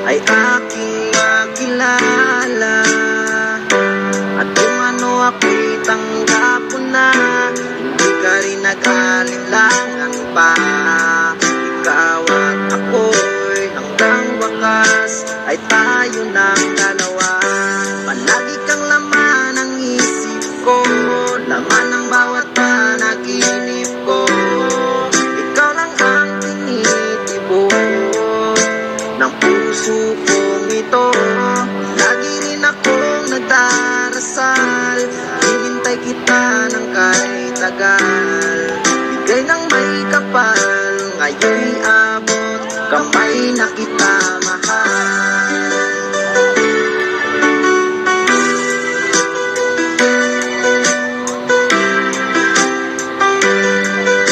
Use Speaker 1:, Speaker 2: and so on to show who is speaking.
Speaker 1: ay aking makilala. At kung ano ako'y tanggap mo na, hindi ka rin nag-alinlangan pa. Ikaw at ako'y hanggang wakas ay tayo ng dalawa. Palagi kang laman ng isip ko, laman ng bawat panaginip ko. Ikaw lang ang tinitibok ng puso kong ito. Lagi rin akong nagdarasal, hinintay kita ng kahit tagal. Bigay ng may kapal, ngayon'y abot kamay na kita mahal.